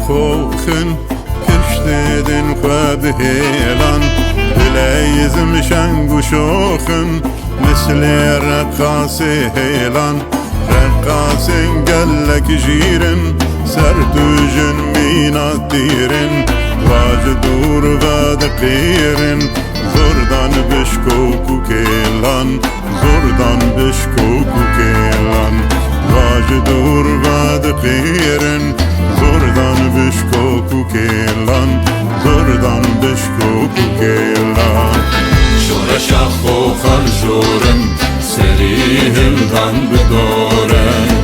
خوخن كشتدن خبهلان بليزم شنگ شوخن مثل رقاص هيلان رقاص قالك جيرن سردوجن مينات ديرن واج دور غاد قيرن زردان بشكوكو كيلان زردان بشكوكو كيلان واج دور غاد قيرن زردان بشكوكو كيلان زردان بشكوكو كيلان شورش اخو خرجورم سريهلدان بدورم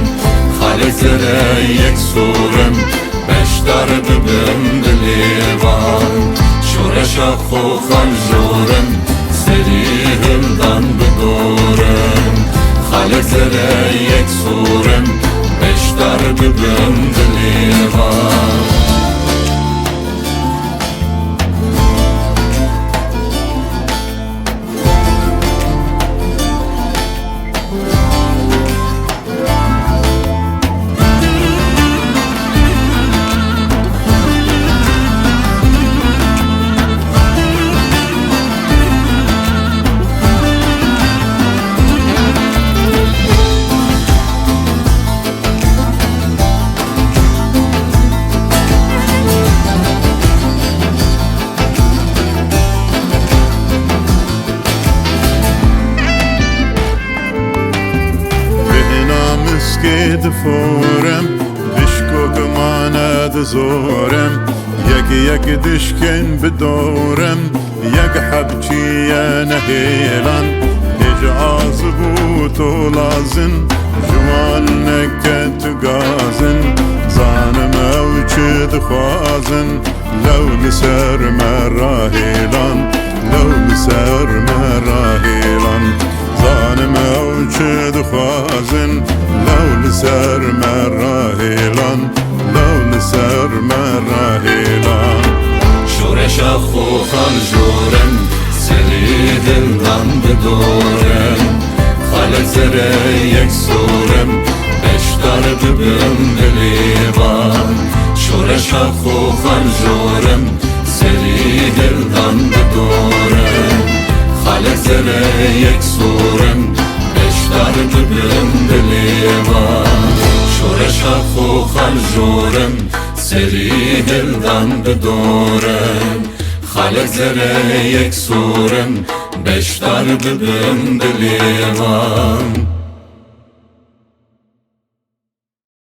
خالق زره يكسورم بشتر ببم دليوان شورش اخو خرجورم سريهلدان بدورم خالق زره يكسورم بشتر ببم دليوان كيد فورم بشكوك مانا دزورم يك دشكن بدورم يك حبشي يا نهيلان إجعاز بوتو لازن جوان نكت غازن زان موجد خوازن لو نسر مراهيلان لو نسر مراهيلان زان موجد خوازن لو نسر مراهيلان لو نسر مراهيلان شورش اخو خرجورم سريهلدان بدورم خالق زره يكسورم بشتر ببم دليوان شورش اخو خرجورم سريهلدان بدورم خالق زره يكسورم بشتر ببم دليوان شورش اخو خرجورم سريهلدان بدورم خالق زره يكسورم بشتر ببم دليوان